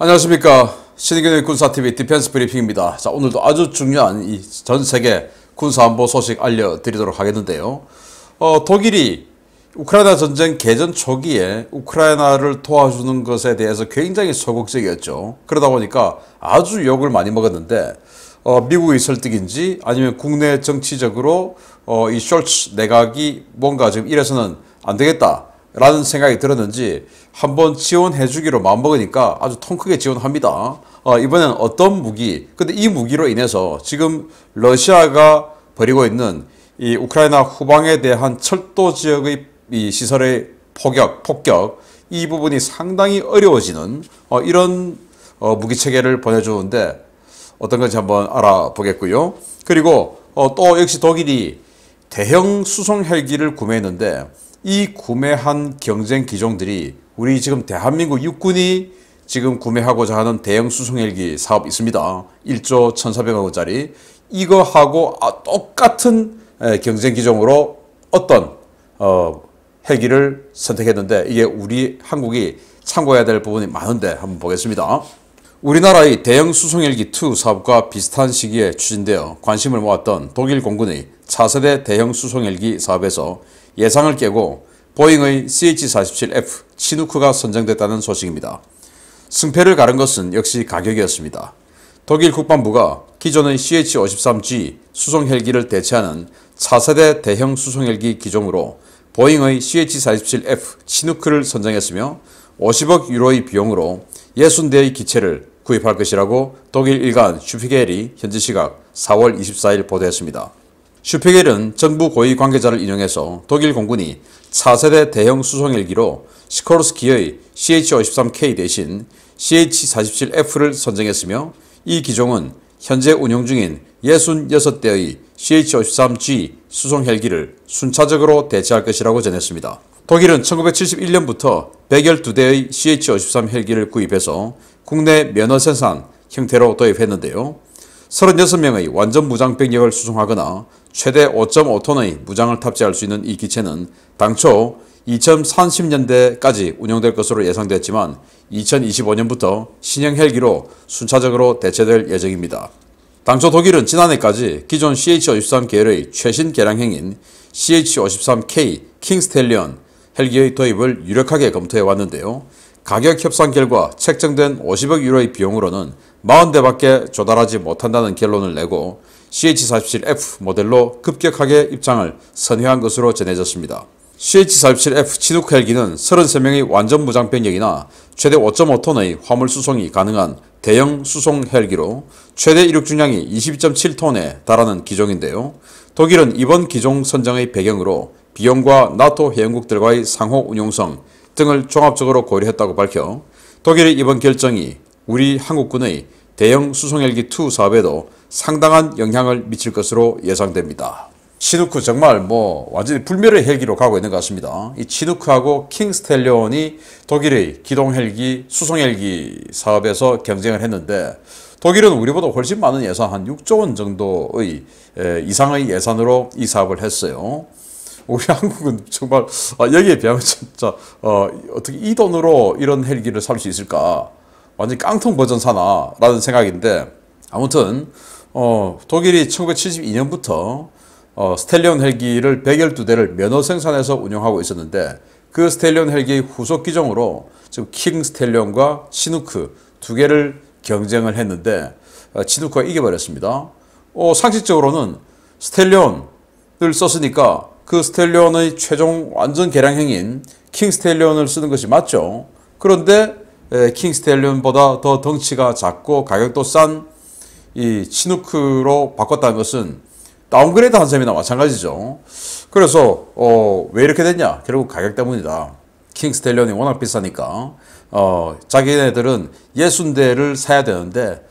안녕하십니까. 신의균의 군사TV 디펜스 브리핑입니다. 자, 오늘도 아주 중요한 이 전 세계 군사안보 소식 알려드리도록 하겠는데요. 독일이 우크라이나 전쟁 개전 초기에 우크라이나를 도와주는 것에 대해서 굉장히 소극적이었죠. 그러다 보니까 아주 욕을 많이 먹었는데 미국의 설득인지 아니면 국내 정치적으로 이 숄츠 내각이 뭔가 지금 이래서는 안 되겠다 라는 생각이 들었는지 한번 지원해주기로 마음먹으니까 아주 통 크게 지원합니다. 이번엔 어떤 무기, 근데 이 무기로 인해서 지금 러시아가 벌이고 있는 이 우크라이나 후방에 대한 철도 지역의 이 시설의 폭격 이 부분이 상당히 어려워지는 이런 무기 체계를 보내주는데 어떤 건지 한번 알아보겠고요. 그리고 또 역시 독일이 대형 수송 헬기를 구매했는데 이 구매한 경쟁 기종들이 우리 지금 대한민국 육군이 지금 구매하고자 하는 대형 수송 헬기 사업 있습니다. 1조 1,400억 원짜리 이거하고 똑같은 경쟁 기종으로 어떤 헬기를 선택했는데 이게 우리 한국이 참고해야 될 부분이 많은데 한번 보겠습니다. 우리나라의 대형 수송헬기 2 사업과 비슷한 시기에 추진되어 관심을 모았던 독일 공군의 차세대 대형 수송헬기 사업에서 예상을 깨고 보잉의 CH-47F 치누크가 선정됐다는 소식입니다. 승패를 가른 것은 역시 가격이었습니다. 독일 국방부가 기존의 CH-53G 수송헬기를 대체하는 차세대 대형 수송헬기 기종으로 보잉의 CH-47F 치누크를 선정했으며 50억 유로의 비용으로 60대의 기체를 구입할 것이라고 독일 일간 슈피겔이 현지 시각 4월 24일 보도했습니다. 슈피겔은 정부 고위 관계자를 인용해서 독일 공군이 차세대 대형 수송헬기로 시코르스키의 CH-53K 대신 CH-47F를 선정했으며 이 기종은 현재 운용 중인 66대의 CH-53G 수송헬기를 순차적으로 대체할 것이라고 전했습니다. 독일은 1971년부터 112대의 CH-53 헬기를 구입해서 국내 면허 생산 형태로 도입했는데요. 36명의 완전 무장 병력을 수송하거나 최대 5.5톤의 무장을 탑재할 수 있는 이 기체는 당초 2030년대까지 운용될 것으로 예상됐지만 2025년부터 신형 헬기로 순차적으로 대체될 예정입니다. 당초 독일은 지난해까지 기존 CH-53 계열의 최신 개량형인 CH-53K 킹스텔리언 헬기의 도입을 유력하게 검토해 왔는데요. 가격 협상 결과 책정된 50억 유로의 비용으로는 40대밖에 조달하지 못한다는 결론을 내고 CH-47F 모델로 급격하게 입장을 선회한 것으로 전해졌습니다. CH-47F 치누크 헬기는 33명의 완전 무장 병력이나 최대 5.5톤의 화물 수송이 가능한 대형 수송 헬기로 최대 이륙 중량이 22.7톤에 달하는 기종인데요. 독일은 이번 기종 선정의 배경으로 비용과 나토 회원국들과의 상호 운용성 등을 종합적으로 고려했다고 밝혀 독일의 이번 결정이 우리 한국군의 대형 수송헬기 2 사업에도 상당한 영향을 미칠 것으로 예상됩니다. 치누크 정말 완전히 불멸의 헬기로 가고 있는 것 같습니다. 이 치누크하고 킹스텔리온이 독일의 기동헬기, 수송헬기 사업에서 경쟁을 했는데 독일은 우리보다 훨씬 많은 예산, 한 6조 원 정도의 이상의 예산으로 이 사업을 했어요. 우리 한국은 정말 여기에 비하면 진짜 어떻게 이 돈으로 이런 헬기를 살 수 있을까? 완전 깡통 버전 사나? 라는 생각인데 아무튼 독일이 1972년부터 스텔리온 헬기를 112대를 면허 생산해서 운영하고 있었는데 그 스텔리온 헬기의 후속 기종으로 지금 킹 스텔리온과 치누크 두 개를 경쟁을 했는데 치누크가 이겨버렸습니다. 상식적으로는 스텔리온을 썼으니까 그 스텔리온의 최종 완전 개량형인 킹 스텔리온을 쓰는 것이 맞죠. 그런데 킹 스텔리온보다 더 덩치가 작고 가격도 싼 이 치누크로 바꿨다는 것은 다운그레이드 한 셈이나 마찬가지죠. 그래서 왜 이렇게 됐냐? 결국 가격 때문이다. 킹 스텔리온이 워낙 비싸니까 자기네들은 60대를 사야 되는데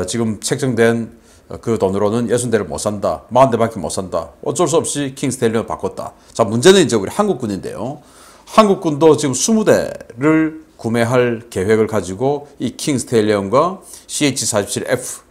지금 책정된 그 돈으로는 60대를 못 산다. 40대밖에 못 산다. 어쩔 수 없이 킹 스텔리온을 바꿨다. 자, 문제는 이제 우리 한국군인데요. 한국군도 지금 20대를 구매할 계획을 가지고 이 킹 스텔리온과 CH-47F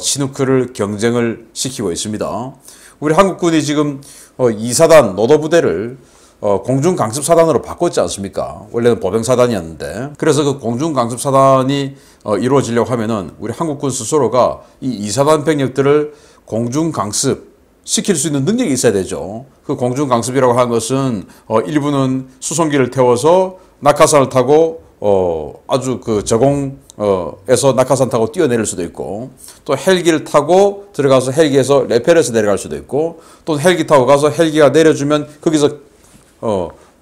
치누크를 경쟁을 시키고 있습니다. 우리 한국군이 지금 2사단 노도부대를 공중강습사단으로 바꿨지 않습니까? 원래는 보병사단이었는데. 그래서 그 공중강습사단이 이루어지려고 하면은 우리 한국군 스스로가 이 이사단 병력들을 공중강습 시킬 수 있는 능력이 있어야 되죠. 그 공중강습이라고 하는 것은 일부는 수송기를 태워서 낙하산을 타고 아주 그 저공에서 낙하산 타고 뛰어내릴 수도 있고, 또 헬기를 타고 들어가서 헬기에서 레펠에서 내려갈 수도 있고, 또 헬기 타고 가서 헬기가 내려주면 거기서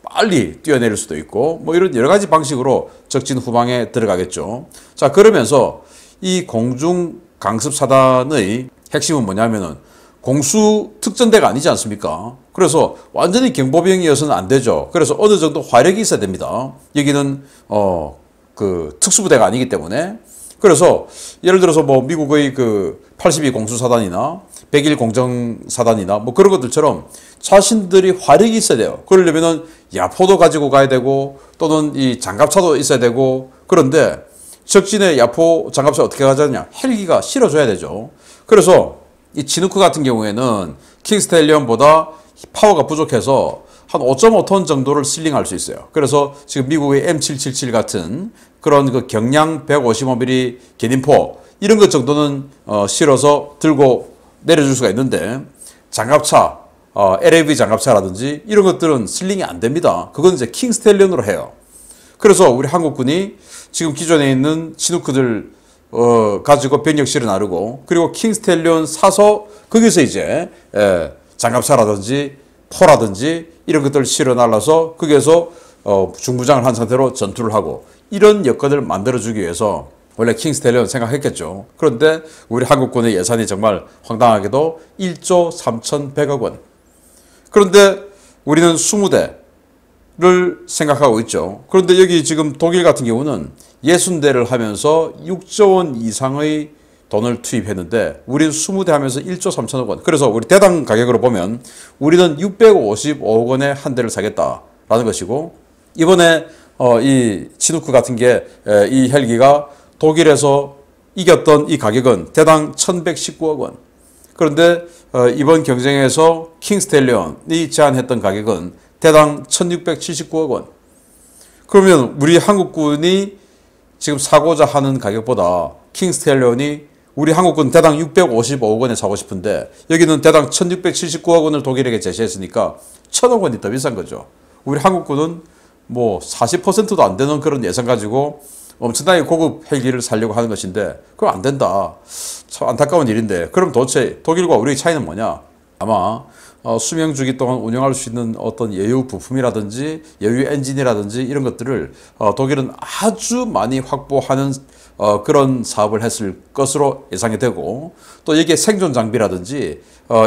빨리 뛰어내릴 수도 있고, 뭐 이런 여러 가지 방식으로 적진 후방에 들어가겠죠. 자, 그러면서 이 공중 강습사단의 핵심은 뭐냐면은 공수 특전대가 아니지 않습니까? 그래서 완전히 경보병이어서는 안 되죠. 그래서 어느 정도 화력이 있어야 됩니다. 여기는 그 특수부대가 아니기 때문에. 그래서 예를 들어서 뭐 미국의 그 82 공수사단이나 101 공정사단이나 뭐 그런 것들처럼 자신들이 화력이 있어야 돼요. 그러려면은 야포도 가지고 가야 되고, 또는 이 장갑차도 있어야 되고. 그런데 적진의 야포 장갑차 어떻게 가져가냐? 헬기가 실어줘야 되죠. 그래서 이 치누크 같은 경우에는 킹스텔리언보다 파워가 부족해서 한 5.5톤 정도를 실링할 수 있어요. 그래서 지금 미국의 M777 같은 그런 그 경량 155mm 견인포 이런 것 정도는 실어서 들고 내려줄 수가 있는데, 장갑차, LAV 장갑차라든지 이런 것들은 실링이 안 됩니다. 그건 이제 킹스텔리언으로 해요. 그래서 우리 한국군이 지금 기존에 있는 치누크들 가지고 병력실을 나르고, 그리고 킹스텔리온 사서 거기서 이제 장갑차라든지 포라든지 이런 것들을 실어 날라서 거기에서 중부장을 한 상태로 전투를 하고, 이런 여건을 만들어주기 위해서 원래 킹스텔리온 생각했겠죠. 그런데 우리 한국군의 예산이 정말 황당하게도 1조 3,100억 원. 그런데 우리는 20대를 생각하고 있죠. 그런데 여기 지금 독일 같은 경우는 60대를 하면서 6조 원 이상의 돈을 투입했는데 우리는 20대 하면서 1조 3천억 원. 그래서 우리 대당 가격으로 보면 우리는 655억 원에 한 대를 사겠다라는 것이고, 이번에 이 치누크 같은 게 이 헬기가 독일에서 이겼던 이 가격은 대당 1,119억 원. 그런데 이번 경쟁에서 킹스텔리온이 제안했던 가격은 대당 1,679억 원. 그러면 우리 한국군이 지금 사고자 하는 가격보다 킹스텔리온이 우리 한국군 대당 655억 원에 사고 싶은데 여기는 대당 1,679억 원을 독일에게 제시했으니까 1,000억 원이 더 비싼 거죠. 우리 한국군은 뭐 40%도 안 되는 그런 예산 가지고 엄청나게 고급 헬기를 사려고 하는 것인데 그럼 안 된다. 참 안타까운 일인데, 그럼 도대체 독일과 우리의 차이는 뭐냐? 아마 수명 주기 동안 운영할 수 있는 어떤 여유 부품이라든지 여유 엔진이라든지 이런 것들을 독일은 아주 많이 확보하는 그런 사업을 했을 것으로 예상이 되고, 또 여기에 생존 장비라든지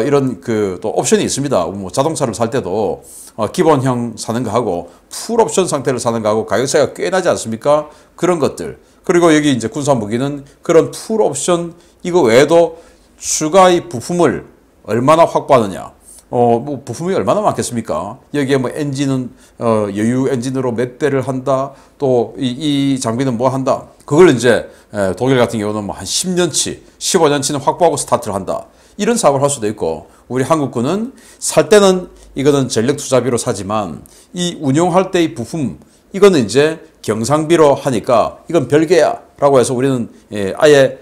이런 그 또 옵션이 있습니다. 뭐 자동차를 살 때도 기본형 사는 거하고 풀 옵션 상태를 사는 거하고 가격 차이가 꽤 나지 않습니까? 그런 것들. 그리고 여기 이제 군사 무기는 그런 풀 옵션 이거 외에도 추가의 부품을 얼마나 확보하느냐. 뭐 부품이 얼마나 많겠습니까? 여기에 뭐 엔진은 여유 엔진으로 몇 대를 한다. 또 이 장비는 뭐 한다. 그걸 이제 독일 같은 경우는 뭐 한 10년치, 15년치는 확보하고 스타트를 한다. 이런 사업을 할 수도 있고, 우리 한국군은 살 때는 이거는 전력 투자비로 사지만 이 운용할 때의 부품 이거는 이제 경상비로 하니까 이건 별개야 라고 해서 우리는 아예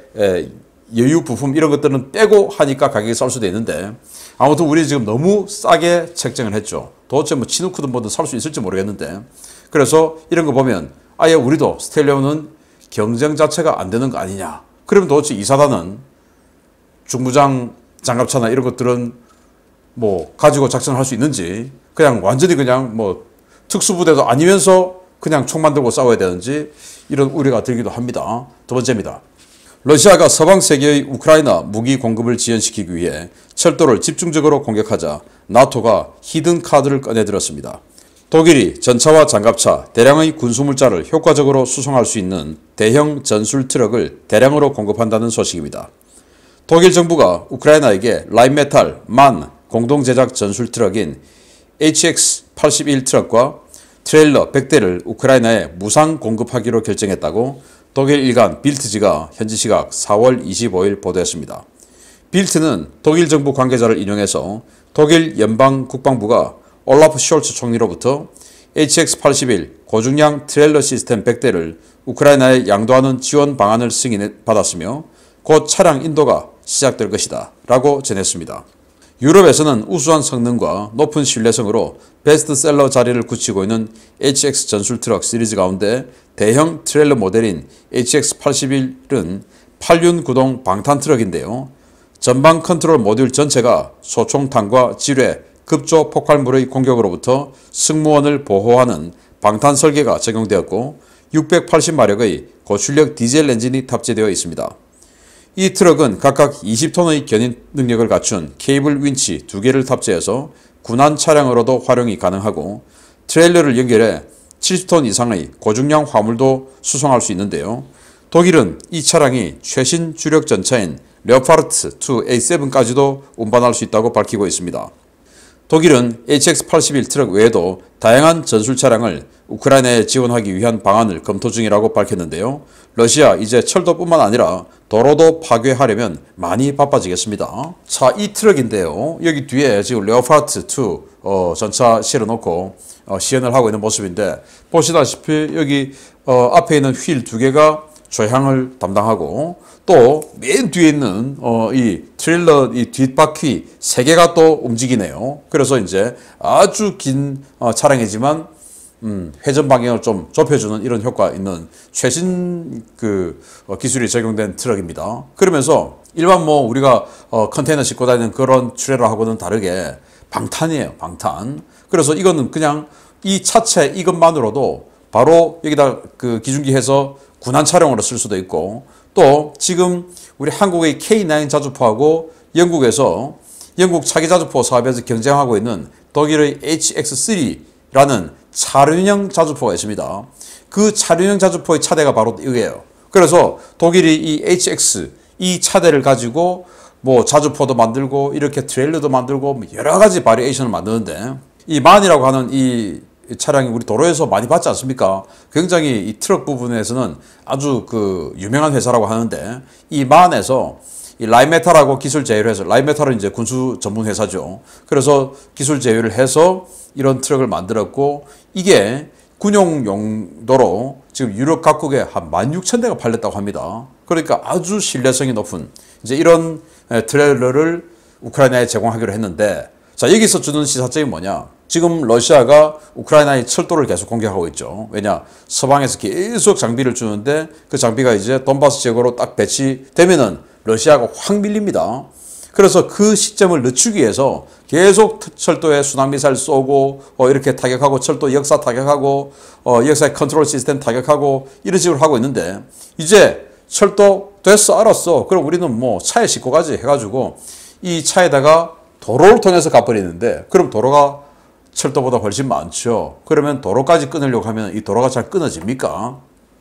여유 부품 이런 것들은 빼고 하니까 가격이 쌀 수도 있는데, 아무튼 우리 지금 너무 싸게 책정을 했죠. 도대체 뭐 치누크든 뭐든 살 수 있을지 모르겠는데, 그래서 이런 거 보면 아예 우리도 스텔리온은 경쟁 자체가 안 되는 거 아니냐. 그러면 도대체 이 사단은 중부장 장갑차나 이런 것들은 뭐 가지고 작전을 할 수 있는지, 그냥 완전히 그냥 뭐 특수부대도 아니면서 그냥 총 만들고 싸워야 되는지, 이런 우려가 들기도 합니다. 두 번째입니다. 러시아가 서방 세계의 우크라이나 무기 공급을 지연시키기 위해 철도를 집중적으로 공격하자 나토가 히든 카드를 꺼내들었습니다. 독일이 전차와 장갑차, 대량의 군수물자를 효과적으로 수송할 수 있는 대형 전술 트럭을 대량으로 공급한다는 소식입니다. 독일 정부가 우크라이나에게 라인메탈 만 공동제작 전술 트럭인 HX81 트럭과 트레일러 100대를 우크라이나에 무상 공급하기로 결정했다고 독일 일간 빌트지가 현지 시각 4월 25일 보도했습니다. 빌트는 독일 정부 관계자를 인용해서 독일 연방 국방부가 올라프 숄츠 총리로부터 HX-81 고중량 트레일러 시스템 100대를 우크라이나에 양도하는 지원 방안을 승인받았으며 곧 차량 인도가 시작될 것이다 라고 전했습니다. 유럽에서는 우수한 성능과 높은 신뢰성으로 베스트셀러 자리를 굳히고 있는 HX 전술 트럭 시리즈 가운데 대형 트레일러 모델인 HX-81은 8륜 구동 방탄 트럭인데요. 전방 컨트롤 모듈 전체가 소총탄과 지뢰, 급조 폭발물의 공격으로부터 승무원을 보호하는 방탄 설계가 적용되었고 680마력의 고출력 디젤 엔진이 탑재되어 있습니다. 이 트럭은 각각 20톤의 견인 능력을 갖춘 케이블 윈치 2개를 탑재해서 군안 차량으로도 활용이 가능하고 트레일러를 연결해 70톤 이상의 고중량 화물도 수송할 수 있는데요. 독일은 이 차량이 최신 주력 전차인 레오파르트 2 A7까지도 운반할 수 있다고 밝히고 있습니다. 독일은 HX-81 트럭 외에도 다양한 전술 차량을 우크라이나에 지원하기 위한 방안을 검토 중이라고 밝혔는데요. 러시아 이제 철도뿐만 아니라 도로도 파괴하려면 많이 바빠지겠습니다. 자, 이 트럭인데요. 여기 뒤에 지금 레오파르트 2 전차 실어놓고 시연을 하고 있는 모습인데 보시다시피 여기 앞에 있는 휠 2개가 조향을 담당하고 또 맨 뒤에 있는 이 트레일러 이 뒷바퀴 3개가 또 움직이네요. 그래서 이제 아주 긴 차량이지만 회전 방향을 좀 좁혀주는 이런 효과 있는 최신 기술이 적용된 트럭입니다. 그러면서 일반 우리가 컨테이너 싣고 다니는 그런 트레일러하고는 다르게 방탄이에요. 방탄. 그래서 이거는 그냥 이 차체 이것만으로도 바로 여기다 기중기 해서 군안 차량으로 쓸 수도 있고 또 지금 우리 한국의 K9 자주포하고 영국에서 영국 차기 자주포 사업에서 경쟁하고 있는 독일의 HX3라는 차륜형 자주포가 있습니다. 그 차륜형 자주포의 차대가 바로 이거예요. 그래서 독일이 이 HX 이 차대를 가지고 자주포도 만들고 이렇게 트레일러도 만들고 여러 가지 바리에이션을 만드는데 이 만이라고 하는 이 차량이 우리 도로에서 많이 봤지 않습니까? 굉장히 이 트럭 부분에서는 아주 유명한 회사라고 하는데 이 만에서 이 라인메탈하고 기술 제휴를 해서 라인메탈은 이제 군수 전문 회사죠. 그래서 기술 제휴를 해서 이런 트럭을 만들었고 이게 군용 용도로 지금 유럽 각국에 한 16,000대가 팔렸다고 합니다. 그러니까 아주 신뢰성이 높은 이제 이런 트레일러를 우크라이나에 제공하기로 했는데 자, 여기서 주는 시사점이 뭐냐? 지금 러시아가 우크라이나의 철도를 계속 공격하고 있죠. 왜냐? 서방에서 계속 장비를 주는데 그 장비가 이제 돈바스 지역으로 딱 배치되면은 러시아가 확 밀립니다. 그래서 그 시점을 늦추기 위해서 계속 철도에 순항미사일 쏘고 이렇게 타격하고 철도 역사 타격하고 역사의 컨트롤 시스템 타격하고 이런 식으로 하고 있는데 이제 철도 됐어 알았어. 그럼 우리는 차에 싣고 가지 해가지고 이 차에다가 도로를 통해서 가버리는데 그럼 도로가 철도보다 훨씬 많죠. 그러면 도로까지 끊으려고 하면 이 도로가 잘 끊어집니까?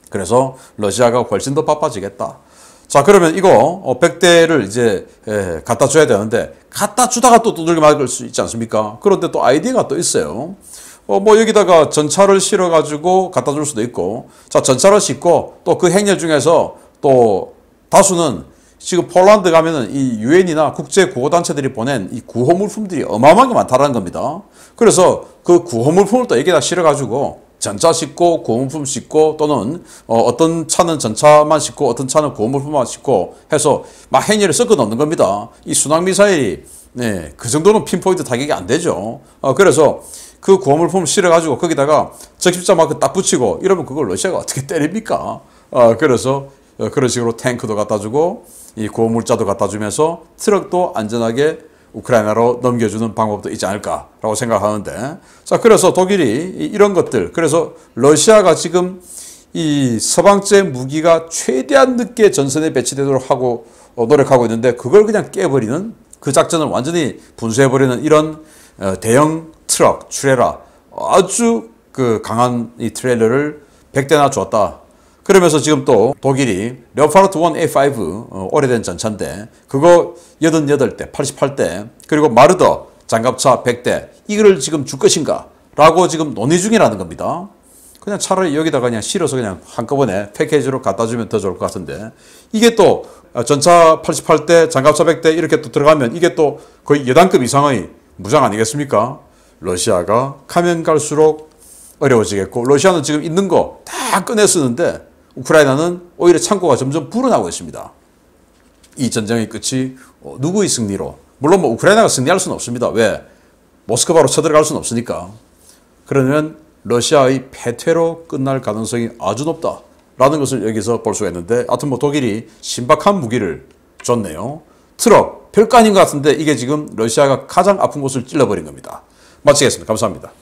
그래서 러시아가 훨씬 더 바빠지겠다. 자, 그러면 이거 100대를 이제 갖다 줘야 되는데 갖다 주다가 또 두들겨 맞을 수 있지 않습니까? 그런데 또 아이디어가 또 있어요. 여기다가 전차를 실어가지고 갖다 줄 수도 있고 자, 전차를 싣고 또 그 행렬 중에서 또 다수는 지금 폴란드 가면은 이 유엔이나 국제 구호단체들이 보낸 이 구호물품들이 어마어마하게 많다는 겁니다. 그래서 그 구호물품을 또 여기다 실어가지고 전차 싣고 구호물품 싣고 또는 어떤 차는 전차만 싣고 어떤 차는 구호물품만 싣고 해서 막 행렬을 섞어 넣는 겁니다. 이 순항미사일이 그 정도는 핀포인트 타격이 안 되죠. 그래서 그 구호물품을 실어가지고 거기다가 적십자 마크 딱 붙이고 이러면 그걸 러시아가 어떻게 때립니까? 그래서 그런 식으로 탱크도 갖다 주고 이 구호물자도 갖다 주면서 트럭도 안전하게 우크라이나로 넘겨주는 방법도 있지 않을까라고 생각하는데 자, 그래서 독일이 이런 것들 그래서 러시아가 지금 이 서방제 무기가 최대한 늦게 전선에 배치되도록 하고 노력하고 있는데 그걸 그냥 깨버리는 그 작전을 완전히 분수해버리는 이런 대형 트럭, 트레일러 아주 강한 이 트레일러를 100대나 줬다. 그러면서 지금 또 독일이 레오파르트 1 A5 오래된 전차인데 그거 88대, 88대 그리고 마르더 장갑차 100대 이거를 지금 줄 것인가 라고 지금 논의 중이라는 겁니다. 그냥 차라리 여기다가 그냥 실어서 그냥 한꺼번에 패키지로 갖다 주면 더 좋을 것 같은데 이게 또 전차 88대, 장갑차 100대 이렇게 또 들어가면 이게 또 거의 여단급 이상의 무장 아니겠습니까? 러시아가 가면 갈수록 어려워지겠고, 러시아는 지금 있는 거 다 꺼내 쓰는데 우크라이나는 오히려 창고가 점점 불어나고 있습니다. 이 전쟁의 끝이 누구의 승리로? 물론 뭐 우크라이나가 승리할 수는 없습니다. 왜? 모스크바로 쳐들어갈 수는 없으니까. 그러면 러시아의 패퇴로 끝날 가능성이 아주 높다라는 것을 여기서 볼 수가 있는데, 하여튼 뭐 독일이 신박한 무기를 줬네요. 트럭, 별거 아닌 것 같은데 이게 지금 러시아가 가장 아픈 곳을 찔러버린 겁니다. 마치겠습니다. 감사합니다.